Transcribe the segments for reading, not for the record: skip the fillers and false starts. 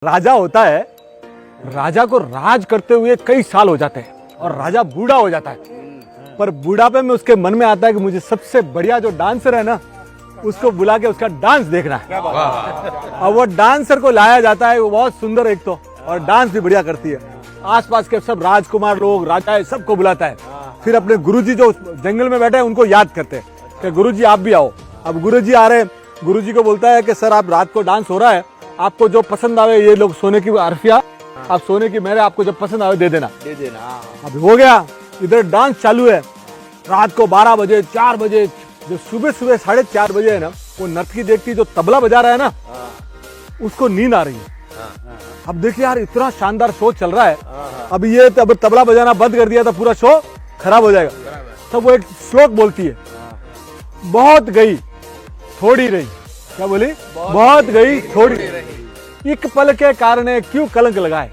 राजा होता है, राजा को राज करते हुए कई साल हो जाते हैं और राजा बूढ़ा हो जाता है, पर बुढ़ापे में उसके मन में आता है कि मुझे सबसे बढ़िया जो डांसर है ना, उसको बुला के उसका डांस देखना है। और वो डांसर को लाया जाता है, वो बहुत सुंदर एक तो और डांस भी बढ़िया करती है। आसपास के सब राजकुमार लोग, राजा सबको बुलाता है। फिर अपने गुरुजी जो जंगल में बैठे हैं उनको याद करते हैं कि गुरुजी आप भी आओ। अब गुरुजी आ रहे हैं, गुरुजी को बोलता है कि सर आप रात को डांस हो रहा है, आपको जो पसंद आवे, ये लोग सोने की अरफिया, आप सोने की मेरे, आपको जब पसंद आवे दे देना। अब हो गया, इधर डांस चालू है। रात को 12 बजे 4 बजे, जो सुबह 4:30 बजे है ना, वो नर्तकी देखती जो तबला बजा रहा है ना, उसको नींद आ रही है। अब देखिए यार, इतना शानदार शो चल रहा है, अब ये तबला बजाना बंद कर दिया तो पूरा शो खराब हो जाएगा। तब वो एक श्लोक बोलती है, बहुत गई थोड़ी रही। क्या बोली? बहुत गई थोड़ी, एक पल के कारण क्यों कलंक लगाए।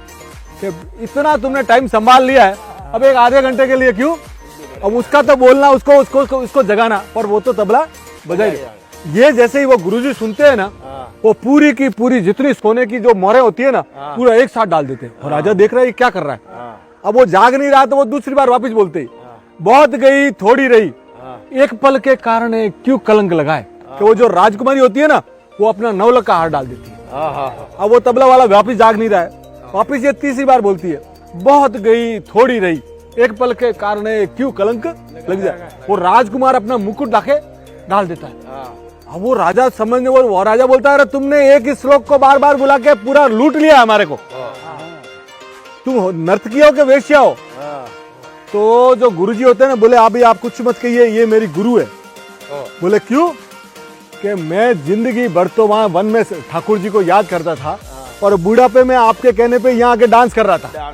कि इतना तुमने टाइम संभाल लिया है, अब एक आधे घंटे के लिए क्यों? अब उसका तो बोलना, उसको जगाना, पर वो तो तबला बजाएगा। ये जैसे ही वो गुरुजी सुनते हैं ना, वो पूरी की पूरी जितनी सोने की जो मोहरें होती है ना, पूरा एक साथ डाल देते हैं। और राजा देख रहा है क्या कर रहा है। अब वो जाग नहीं रहा, तो वो दूसरी बार वापस बोलते, बहुत गई थोड़ी रही, एक पल के कारण क्यों कलंक लगाए। कि वो जो राजकुमारी होती है ना, वो अपना नवलक का हार डाल देती है। अब वो तबला वाला वापिस जाग नहीं रहा है, वापिस ये तीसरी बार बोलती है, बहुत गई थोड़ी रही, एक पल के कारण क्यों कलंक लग जाए। वो राजकुमार अपना मुकुट लाके डाल देता है। अब वो राजा समझ में, वो राजा बोलता है, अरे तुमने एक ही श्लोक को बार बार बुला के पूरा लूट लिया हमारे को, तुम नर्तकी हो के वेश्या हो। तो जो गुरुजी होते हैं ना, बोले अभी आप कुछ मत कहिए, ये मेरी गुरु है। बोले क्यों? कि मैं जिंदगी भर तो वहां वन में ठाकुर जी को याद करता था, और बुढ़ापे में आपके कहने पे यहाँ आके डांस कर रहा था।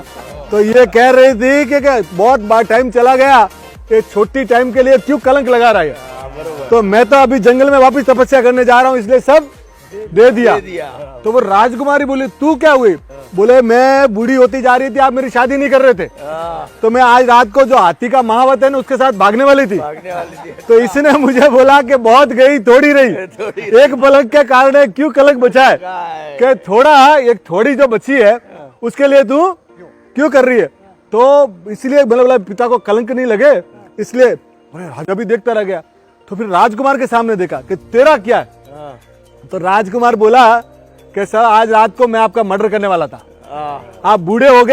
तो ये कह रही थी कि बहुत बार टाइम चला गया, एक छोटी टाइम के लिए क्यों कलंक लगा रहा है। तो मैं तो अभी जंगल में वापस तपस्या करने जा रहा हूँ, इसलिए सब दे दिया। तो वो राजकुमारी बोली तू क्या हुई? बोले मैं बूढ़ी होती जा रही थी, आप मेरी शादी नहीं कर रहे थे, तो मैं आज रात को जो हाथी का महावत है ना, उसके साथ भागने वाली थी। तो इसने मुझे बोला कि बहुत गई थोड़ी रही, एक पलक के कारण क्यों कलंक बचा है। कि एक थोड़ी जो बची है, उसके लिए तू क्यों कर रही है। तो इसलिए मतलब पिता को कलंक नहीं लगे, इसलिए राजा भी देखता रह गया। तो फिर राजकुमार के सामने देखा कि तेरा क्या है। तो राजकुमार बोला कि सर आज रात को मैं आपका मर्डर करने वाला था, आप बूढ़े हो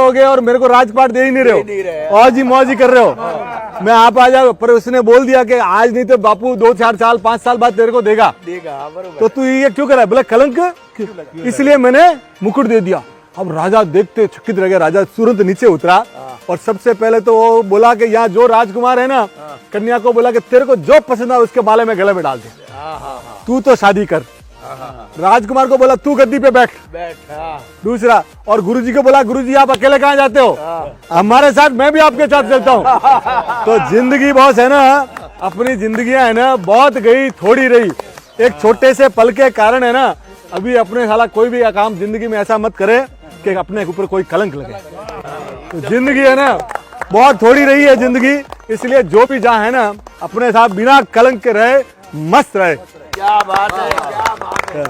गए और मेरे को राजपाट दे ही नहीं रहे हो, और जी मौज ही कर रहे हो, मैं आप आ जाओ। पर उसने बोल दिया कि आज नहीं तो बापू 2-4 साल 5 साल बाद तेरे को देगा। तो तू ये क्यों कर रहा है? बोला कलंक, इसलिए मैंने मुकुट दे दिया। अब राजा देखते चकित रह गया। राजा तुरंत नीचे उतरा और सबसे पहले तो वो बोला कि यहाँ जो राजकुमार है ना, कन्या को बोला कि तेरे को जो पसंद है उसके बाले में गले में डाल दे, तू तो शादी कर। राजकुमार को बोला तू गद्दी पे बैठ। दूसरा, और गुरुजी को बोला गुरुजी आप अकेले कहाँ जाते हो, हमारे साथ, मैं भी आपके साथ चलता हूँ। तो जिंदगी बॉस है ना, अपनी जिंदगियां है ना, बहुत गई थोड़ी रही, एक छोटे से पल के कारण है ना। अभी अपने साला कोई भी काम जिंदगी में ऐसा मत करे कि अपने ऊपर कोई कलंक लगे। तो जिंदगी है ना, बहुत थोड़ी रही है जिंदगी, इसलिए जो भी जहाँ है ना, अपने साथ बिना कलंक के रहे, मस्त रहे। क्या बात है, क्या बात है।